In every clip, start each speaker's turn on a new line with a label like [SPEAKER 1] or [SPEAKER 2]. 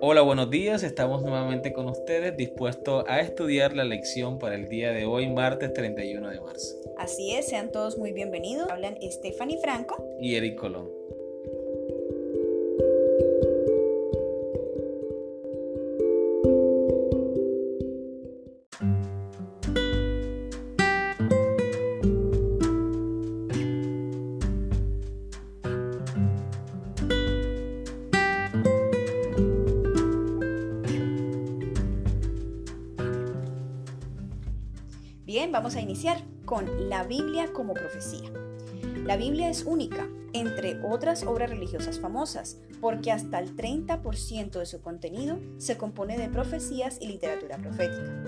[SPEAKER 1] Hola, buenos días. Estamos nuevamente con ustedes dispuestos a estudiar la lección para el día de hoy, martes 31 de marzo.
[SPEAKER 2] Así es, sean todos muy bienvenidos. Hablan Stephanie Franco
[SPEAKER 1] y Eric Colón.
[SPEAKER 2] Bien, vamos a iniciar con la Biblia como profecía. La Biblia es única, entre otras obras religiosas famosas, porque hasta el 30% de su contenido se compone de profecías y literatura profética.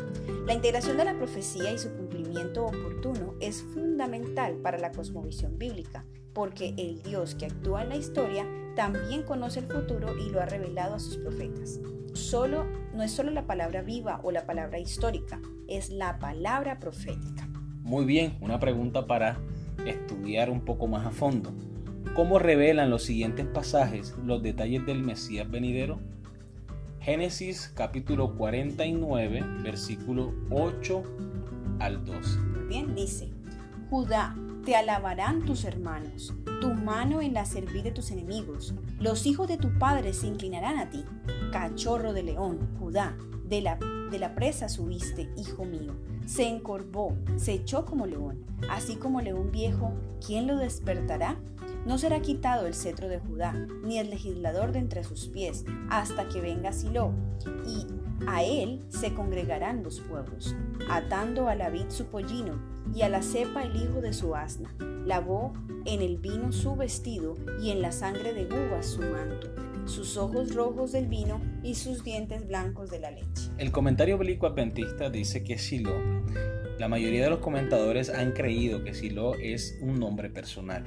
[SPEAKER 2] La integración de la profecía y su cumplimiento oportuno es fundamental para la cosmovisión bíblica, porque el Dios que actúa en la historia también conoce el futuro y lo ha revelado a sus profetas. No es solo la palabra viva o la palabra histórica, es la palabra profética.
[SPEAKER 1] Muy bien, una pregunta para estudiar un poco más a fondo. ¿Cómo revelan los siguientes pasajes los detalles del Mesías venidero? Génesis capítulo 49, versículo 8 al 12.
[SPEAKER 2] Bien, dice: Judá, te alabarán tus hermanos, tu mano en la servir de tus enemigos. Los hijos de tu padre se inclinarán a ti. Cachorro de león, Judá, de la presa subiste, hijo mío. Se encorvó, se echó como león, así como león viejo, ¿quién lo despertará? No será quitado el cetro de Judá, ni el legislador de entre sus pies, hasta que venga Silo, y a él se congregarán los pueblos, atando a la vid su pollino, y a la cepa el hijo de su asna. Lavó en el vino su vestido, y en la sangre de uvas su manto, sus ojos rojos del vino y sus dientes blancos de la leche.
[SPEAKER 1] El comentario bíblico adventista dice que Silo, la mayoría de los comentadores han creído que Silo es un nombre personal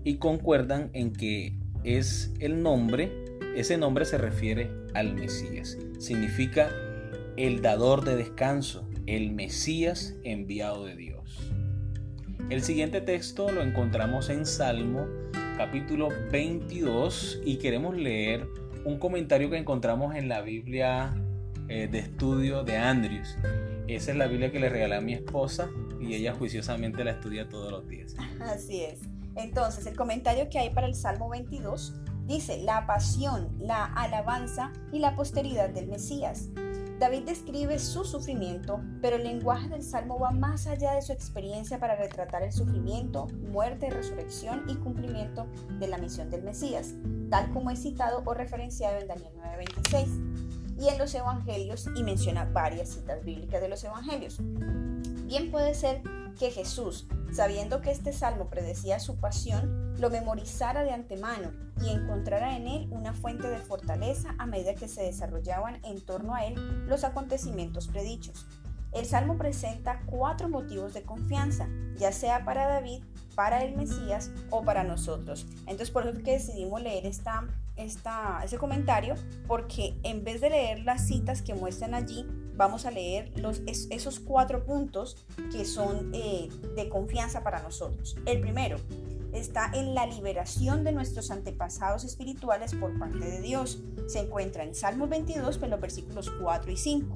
[SPEAKER 1] y concuerdan en que ese nombre se refiere al Mesías. Significa el dador de descanso, el Mesías enviado de Dios. El siguiente texto lo encontramos en Salmo capítulo 22 y queremos leer un comentario que encontramos en la Biblia de estudio de Andrews. Esa es la Biblia que le regalé a mi esposa y ella juiciosamente la estudia todos los días.
[SPEAKER 2] Así es. Entonces, el comentario que hay para el Salmo 22 dice: la pasión, la alabanza y la posteridad del Mesías. David describe su sufrimiento, pero el lenguaje del Salmo va más allá de su experiencia para retratar el sufrimiento, muerte, resurrección y cumplimiento de la misión del Mesías, tal como es citado o referenciado en Daniel 9:26 y en los Evangelios, y menciona varias citas bíblicas de los Evangelios. Bien puede ser que Jesús, sabiendo que este salmo predecía su pasión, lo memorizara de antemano y encontrara en él una fuente de fortaleza a medida que se desarrollaban en torno a él los acontecimientos predichos. El salmo presenta 4 motivos de confianza, ya sea para David, para el Mesías o para nosotros. Entonces, por eso es que decidimos leer ese comentario, porque en vez de leer las citas que muestran allí, vamos a leer esos 4 puntos que son de confianza para nosotros. El primero está en la liberación de nuestros antepasados espirituales por parte de Dios. Se encuentra en Salmo 22, en los versículos 4 y 5.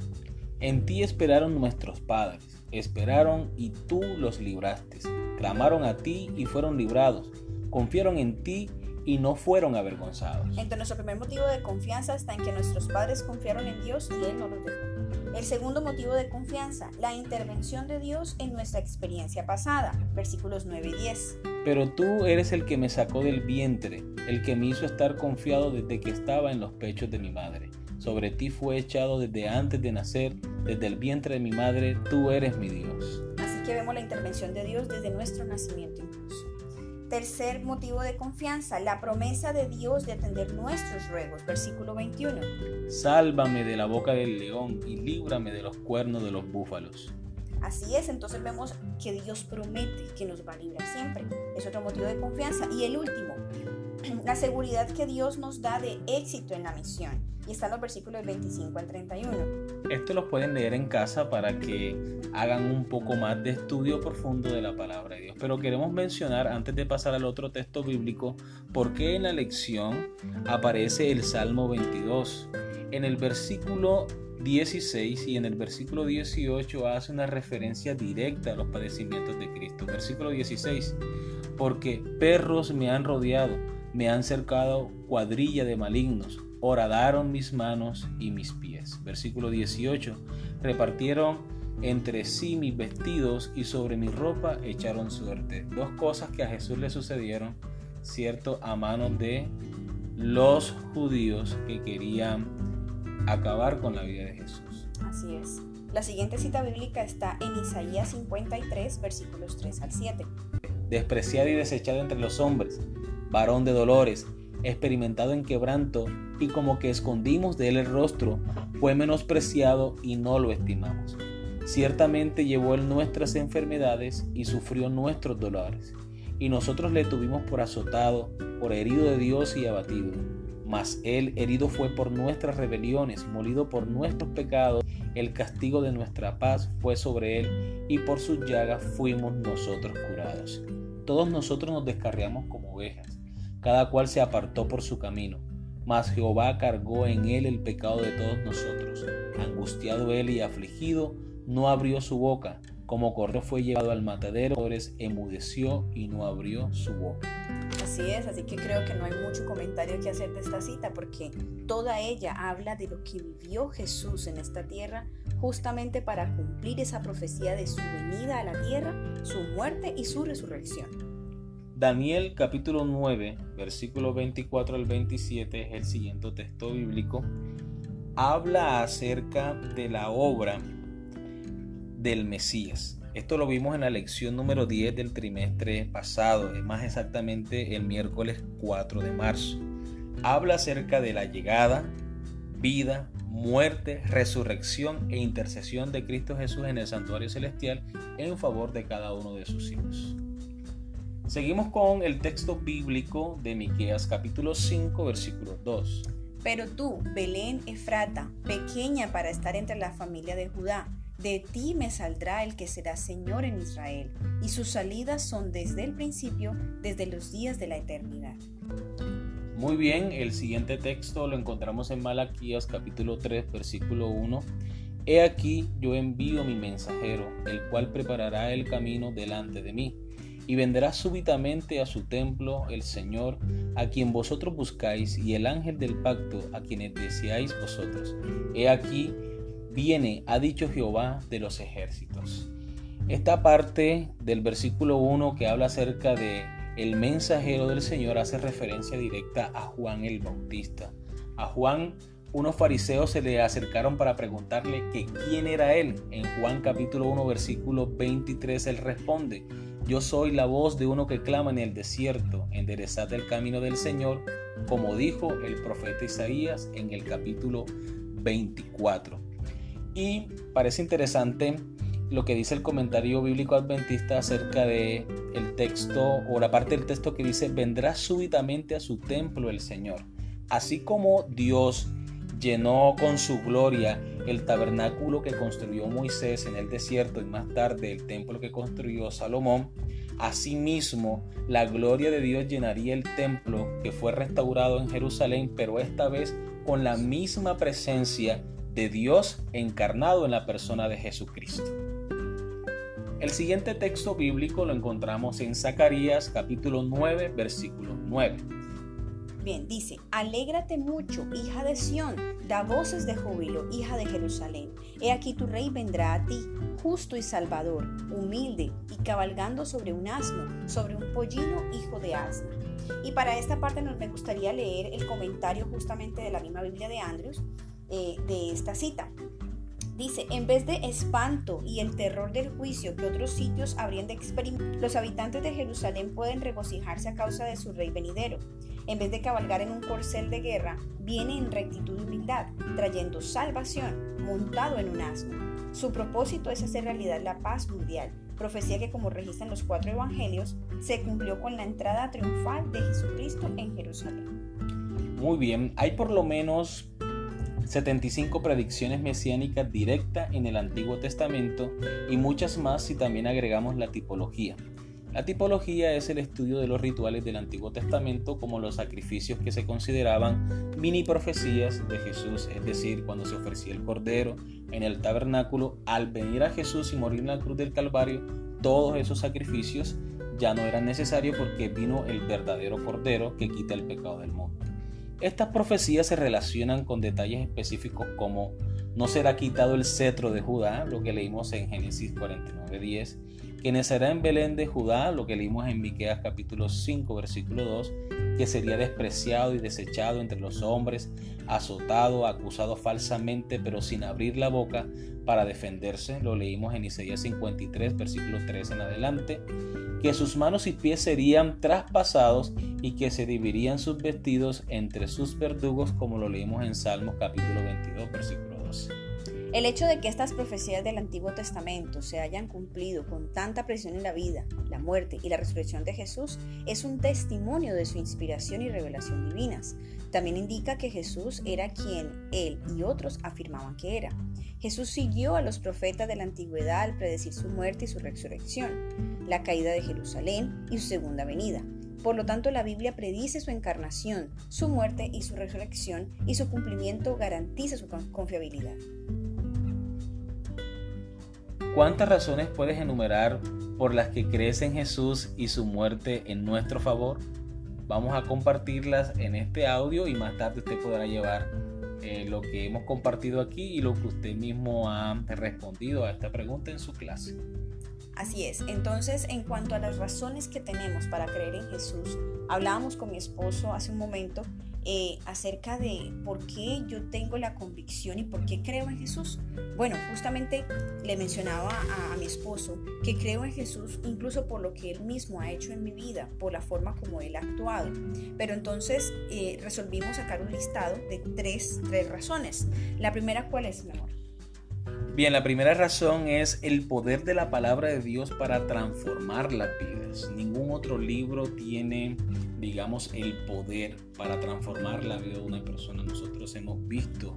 [SPEAKER 1] En ti esperaron nuestros padres, esperaron y tú los libraste. Clamaron a ti y fueron librados. Confiaron en ti y no fueron avergonzados.
[SPEAKER 2] Entonces, nuestro primer motivo de confianza está en que nuestros padres confiaron en Dios y Él no los dejó. El segundo motivo de confianza, la intervención de Dios en nuestra experiencia pasada, versículos 9 y 10.
[SPEAKER 1] Pero tú eres el que me sacó del vientre, el que me hizo estar confiado desde que estaba en los pechos de mi madre. Sobre ti fue echado desde antes de nacer, desde el vientre de mi madre, tú eres mi Dios.
[SPEAKER 2] Así que vemos la intervención de Dios desde nuestro nacimiento incluso. Tercer motivo de confianza, la promesa de Dios de atender nuestros ruegos, versículo 21.
[SPEAKER 1] Sálvame de la boca del león y líbrame de los cuernos de los búfalos.
[SPEAKER 2] Así es, entonces vemos que Dios promete que nos va a librar siempre. Es otro motivo de confianza. Y el último, la seguridad que Dios nos da de éxito en la misión. Y están los versículos 25 al 31.
[SPEAKER 1] Esto los pueden leer en casa para que hagan un poco más de estudio profundo de la palabra de Dios. Pero queremos mencionar, antes de pasar al otro texto bíblico, por qué en la lección aparece el Salmo 22. En el versículo 16 y en el versículo 18 hace una referencia directa a los padecimientos de Cristo. Versículo 16, porque perros me han rodeado, me han cercado cuadrilla de malignos, horadaron mis manos y mis pies. Versículo 18, repartieron entre sí mis vestidos y sobre mi ropa echaron suerte. Dos cosas que a Jesús le sucedieron, cierto, a manos de los judíos que querían acabar con la vida de Jesús.
[SPEAKER 2] Así es. La siguiente cita bíblica está en Isaías 53, versículos 3 al 7.
[SPEAKER 1] Despreciado y desechado entre los hombres, varón de dolores, experimentado en quebranto, y como que escondimos de él el rostro, fue menospreciado y no lo estimamos. Ciertamente llevó él nuestras enfermedades y sufrió nuestros dolores, y nosotros le tuvimos por azotado, por herido de Dios y abatido. Mas él herido fue por nuestras rebeliones, molido por nuestros pecados, el castigo de nuestra paz fue sobre él, y por sus llagas fuimos nosotros curados. Todos nosotros nos descarriamos como ovejas, cada cual se apartó por su camino, mas Jehová cargó en él el pecado de todos nosotros. Angustiado él y afligido, no abrió su boca, como cordero fue llevado al matadero, enmudeció y no abrió su boca.
[SPEAKER 2] Así es, así que creo que no hay mucho comentario que hacer de esta cita, porque toda ella habla de lo que vivió Jesús en esta tierra, justamente para cumplir esa profecía de su venida a la tierra, su muerte y su resurrección.
[SPEAKER 1] Daniel capítulo 9, versículo 24 al 27 es el siguiente texto bíblico. Habla acerca de la obra del Mesías. Esto lo vimos en la lección número 10 del trimestre pasado, más exactamente el miércoles 4 de marzo. Habla acerca de la llegada, vida, muerte, resurrección e intercesión de Cristo Jesús en el santuario celestial en favor de cada uno de sus hijos. Seguimos con el texto bíblico de Miqueas capítulo 5 versículo 2.
[SPEAKER 2] Pero tú, Belén Efrata, pequeña para estar entre la familia de Judá, de ti me saldrá el que será Señor en Israel, y sus salidas son desde el principio, desde los días de la eternidad.
[SPEAKER 1] Muy bien, el siguiente texto lo encontramos en Malaquías capítulo 3 versículo 1. He aquí yo envío mi mensajero, el cual preparará el camino delante de mí, y vendrá súbitamente a su templo el Señor, a quien vosotros buscáis, y el ángel del pacto, a quienes deseáis vosotros. He aquí viene, ha dicho Jehová de los ejércitos. Esta parte del versículo 1 que habla acerca de el mensajero del Señor hace referencia directa a Juan el Bautista. A Juan, unos fariseos se le acercaron para preguntarle que quién era él. En Juan capítulo 1 versículo 23 él responde: yo soy la voz de uno que clama en el desierto, enderezad el camino del Señor, como dijo el profeta Isaías en el capítulo 24. Y parece interesante lo que dice el comentario bíblico adventista acerca de el texto o la parte del texto que dice: vendrá súbitamente a su templo el Señor. Así como Dios llenó con su gloria el tabernáculo que construyó Moisés en el desierto y más tarde el templo que construyó Salomón, asimismo la gloria de Dios llenaría el templo que fue restaurado en Jerusalén, pero esta vez con la misma presencia de Dios encarnado en la persona de Jesucristo. El siguiente texto bíblico lo encontramos en Zacarías capítulo 9 versículo 9.
[SPEAKER 2] Bien, dice: alégrate mucho, hija de Sión, da voces de júbilo, hija de Jerusalén. He aquí tu rey vendrá a ti, justo y salvador, humilde y cabalgando sobre un asno, sobre un pollino, hijo de asna. Y para esta parte me gustaría leer el comentario justamente de la misma Biblia de Andrews de esta cita. Dice: en vez de espanto y el terror del juicio que otros sitios habrían de experimentar, los habitantes de Jerusalén pueden regocijarse a causa de su rey venidero. En vez de cabalgar en un corcel de guerra, viene en rectitud y humildad, trayendo salvación, montado en un asno. Su propósito es hacer realidad la paz mundial, profecía que, como registran los 4 evangelios, se cumplió con la entrada triunfal de Jesucristo en Jerusalén.
[SPEAKER 1] Muy bien, hay por lo menos 75 predicciones mesiánicas directas en el Antiguo Testamento y muchas más si también agregamos la tipología. La tipología es el estudio de los rituales del Antiguo Testamento, como los sacrificios que se consideraban mini profecías de Jesús, es decir, cuando se ofrecía el cordero en el tabernáculo. Al venir a Jesús y morir en la cruz del Calvario, todos esos sacrificios ya no eran necesarios porque vino el verdadero cordero que quita el pecado del mundo. Estas profecías se relacionan con detalles específicos como no será quitado el cetro de Judá, lo que leímos en Génesis 49:10, que nacerá en Belén de Judá, lo que leímos en Miqueas capítulo 5 versículo 2, que sería despreciado y desechado entre los hombres, azotado, acusado falsamente, pero sin abrir la boca para defenderse, lo leímos en Isaías 53 versículo 3 en adelante, que sus manos y pies serían traspasados y que se dividirían sus vestidos entre sus verdugos, como lo leímos en Salmos capítulo 22 versículo 12.
[SPEAKER 2] El hecho de que estas profecías del Antiguo Testamento se hayan cumplido con tanta presión en la vida, la muerte y la resurrección de Jesús es un testimonio de su inspiración y revelación divinas. También indica que Jesús era quien él y otros afirmaban que era. Jesús siguió a los profetas de la antigüedad al predecir su muerte y su resurrección, la caída de Jerusalén y su segunda venida. Por lo tanto, la Biblia predice su encarnación, su muerte y su resurrección, y su cumplimiento garantiza su confiabilidad.
[SPEAKER 1] ¿Cuántas razones puedes enumerar por las que crees en Jesús y su muerte en nuestro favor? Vamos a compartirlas en este audio y más tarde usted podrá llevar lo que hemos compartido aquí y lo que usted mismo ha respondido a esta pregunta en su clase.
[SPEAKER 2] Así es. Entonces, en cuanto a las razones que tenemos para creer en Jesús, hablábamos con mi esposo hace un momento acerca de por qué yo tengo la convicción y por qué creo en Jesús. Bueno, justamente le mencionaba a mi esposo que creo en Jesús incluso por lo que él mismo ha hecho en mi vida, por la forma como él ha actuado. Pero entonces resolvimos sacar un listado de tres razones. La primera, ¿cuál es, mi amor?
[SPEAKER 1] Bien, la primera razón es el poder de la palabra de Dios para transformar las vidas. Ningún otro libro tiene, digamos, el poder para transformar la vida de una persona. Nosotros hemos visto,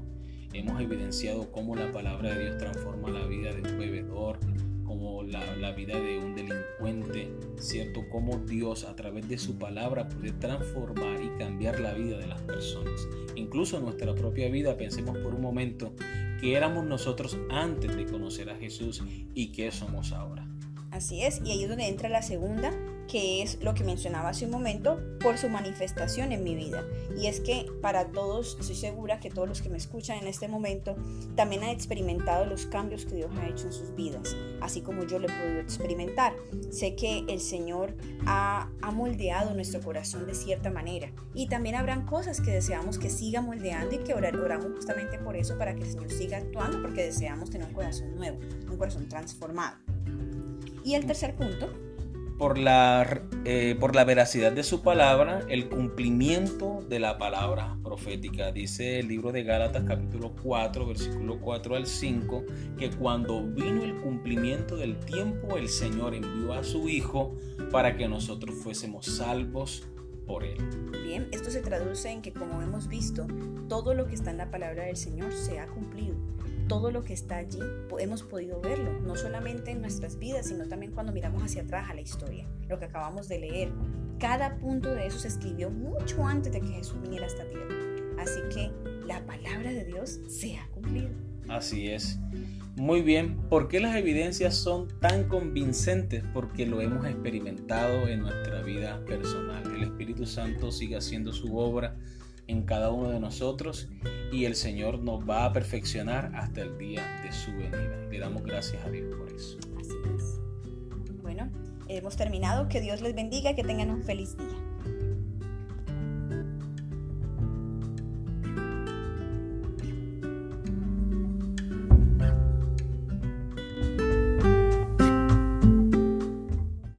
[SPEAKER 1] hemos evidenciado cómo la palabra de Dios transforma la vida de un bebedor, como la vida de un delincuente, ¿cierto? Cómo Dios a través de su palabra puede transformar y cambiar la vida de las personas. Incluso nuestra propia vida, pensemos por un momento que éramos nosotros antes de conocer a Jesús y qué somos ahora.
[SPEAKER 2] Así es, y ahí es donde entra la segunda, que es lo que mencionaba hace un momento, por su manifestación en mi vida. Y es que para todos, estoy segura que todos los que me escuchan en este momento también han experimentado los cambios que Dios ha hecho en sus vidas, así como yo lo he podido experimentar. Sé que el Señor ha moldeado nuestro corazón de cierta manera, y también habrán cosas que deseamos que siga moldeando y que oramos justamente por eso, para que el Señor siga actuando, porque deseamos tener un corazón nuevo, un corazón transformado. Y el tercer punto,
[SPEAKER 1] por la veracidad de su palabra, el cumplimiento de la palabra profética. Dice el libro de Gálatas capítulo 4, versículo 4 al 5, que cuando vino el cumplimiento del tiempo, el Señor envió a su Hijo para que nosotros fuésemos salvos por Él.
[SPEAKER 2] Bien, esto se traduce en que, como hemos visto, todo lo que está en la palabra del Señor se ha cumplido. Todo lo que está allí hemos podido verlo, no solamente en nuestras vidas, sino también cuando miramos hacia atrás a la historia, lo que acabamos de leer. Cada punto de eso se escribió mucho antes de que Jesús viniera a esta tierra. Así que la palabra de Dios se ha cumplido.
[SPEAKER 1] Así es. Muy bien, ¿por qué las evidencias son tan convincentes? Porque lo hemos experimentado en nuestra vida personal. El Espíritu Santo sigue haciendo su obra en cada uno de nosotros y el Señor nos va a perfeccionar hasta el día de su venida. Le damos gracias a Dios por eso.
[SPEAKER 2] Así es. Bueno, hemos terminado. Que Dios les bendiga y que tengan un feliz día.